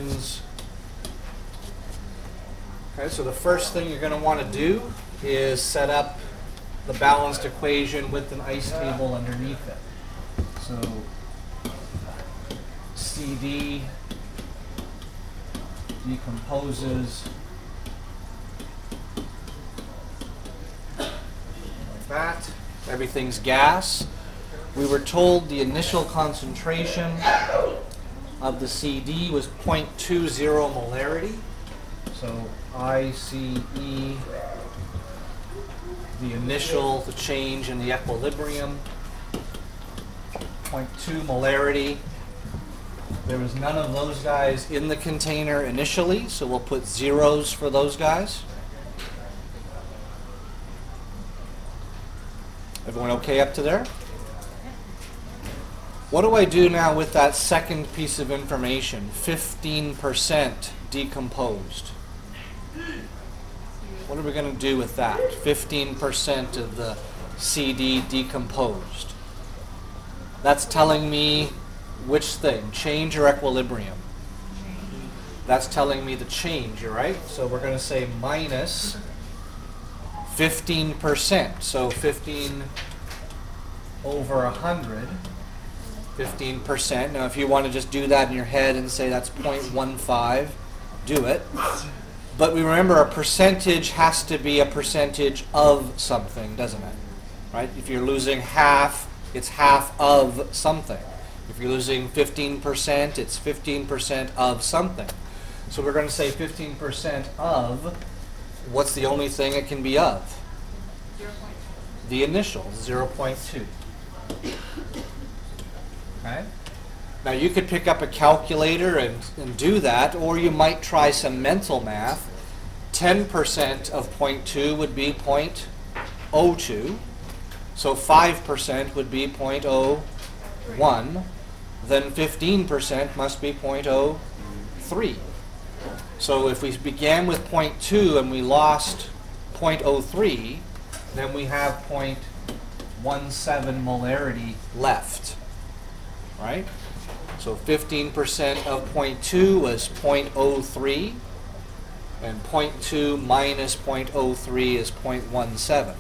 equations. Okay, so the first thing you're going to want to do is set up the balanced equation with an ice table underneath it. So CD decomposes like that. Everything's gas. We were told the initial concentration of the CD was 0.20 molarity. So ICE, the initial, the change in the equilibrium, 0.2 molarity. There was none of those guys in the container initially, so we'll put zeros for those guys. Everyone okay up to there? What do I do now with that second piece of information, 15% decomposed? What are we going to do with that? 15% of the CD decomposed. That's telling me which thing? Change or equilibrium? That's telling me the change, right? So we're going to say minus 15%. So 15 over 100. 15%. Now if you want to just do that in your head and say that's 0.15, do it. But we remember a percentage has to be a percentage of something, doesn't it? Right? If you're losing half, it's half of something. If you're losing 15%, it's 15% of something. So we're going to say 15% of, what's the only thing it can be of? 0.2. The initial, 0.2. Okay? Now you could pick up a calculator and do that, or you might try some mental math. 10% of 0.2 would be 0.02. So 5% would be 0.01. Then 15% must be 0.03. So if we began with 0.2 and we lost 0.03, then we have 0.17 molarity left. Right? So 15% of 0.2 was 0.03, and 0.2 minus 0.03 is 0.17.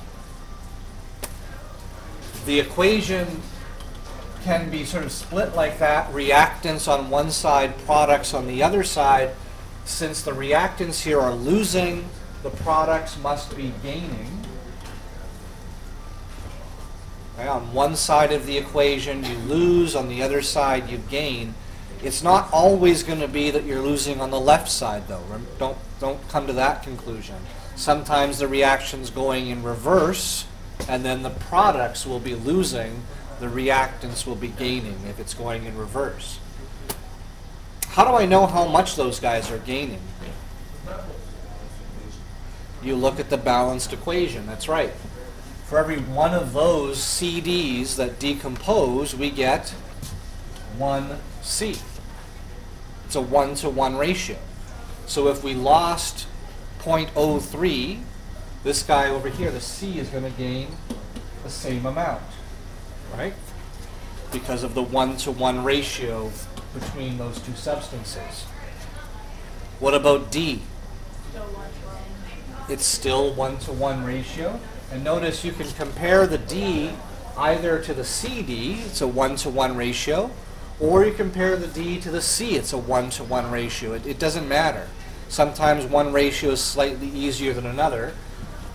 The equation can be sort of split like that, reactants on one side, products on the other side. Since the reactants here are losing, the products must be gaining. Okay, on one side of the equation you lose, on the other side you gain. It's not always going to be that you're losing on the left side though. Don't come to that conclusion. Sometimes the reaction's going in reverse and then the products will be losing, the reactants will be gaining if it's going in reverse. How do I know how much those guys are gaining? You look at the balanced equation, that's right. For every one of those CDs that decompose, we get 1 C. It's a 1-to-1 ratio. So if we lost 0.03, this guy over here, the C, is going to gain the same amount, right? Because of the 1-to-1 ratio between those two substances. What about D? Still 1-to-1. It's still 1-to-1 ratio. And notice you can compare the D either to the CD, it's a 1-to-1 ratio, or you compare the D to the C, it's a 1-to-1 ratio. It doesn't matter. Sometimes one ratio is slightly easier than another.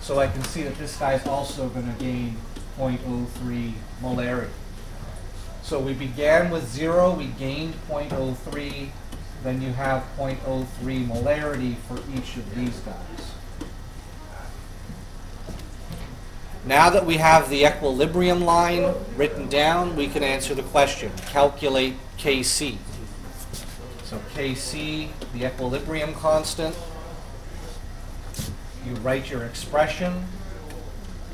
So I can see that this guy is also going to gain 0.03 molarity. So we began with 0, we gained 0.03, then you have 0.03 molarity for each of these guys. Now that we have the equilibrium line written down, we can answer the question. Calculate Kc. So Kc, the equilibrium constant. You write your expression.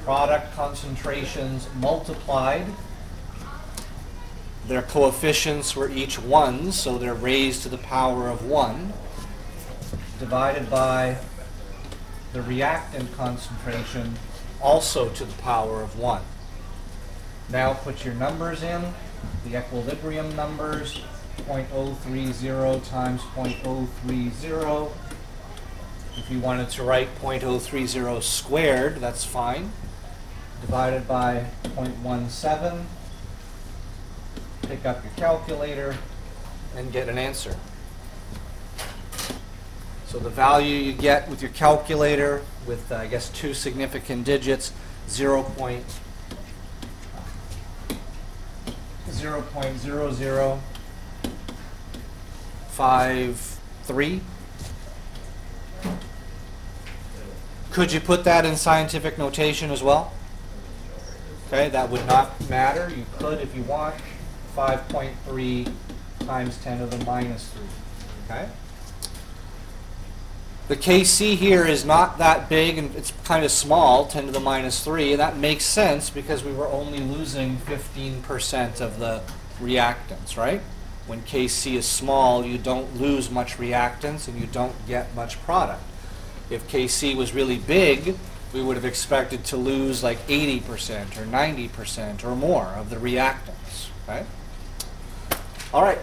Product concentrations multiplied. Their coefficients were each 1, so they're raised to the power of 1, divided by the reactant concentration, also to the power of 1. Now put your numbers in, the equilibrium numbers .030 times .030. If you wanted to write .030 squared, that's fine. Divided by 0.17. Pick up your calculator and get an answer. So the value you get with your calculator with, I guess, two significant digits, 0.0053. Could you put that in scientific notation as well? Okay, that would not matter. You could, if you want, 5.3 times 10 to the minus 3. Okay? The Kc here is not that big, and it's kind of small, 10 to the minus 3, and that makes sense because we were only losing 15% of the reactants, right? When Kc is small, you don't lose much reactants and you don't get much product. If Kc was really big, we would have expected to lose like 80% or 90% or more of the reactants, okay? All right.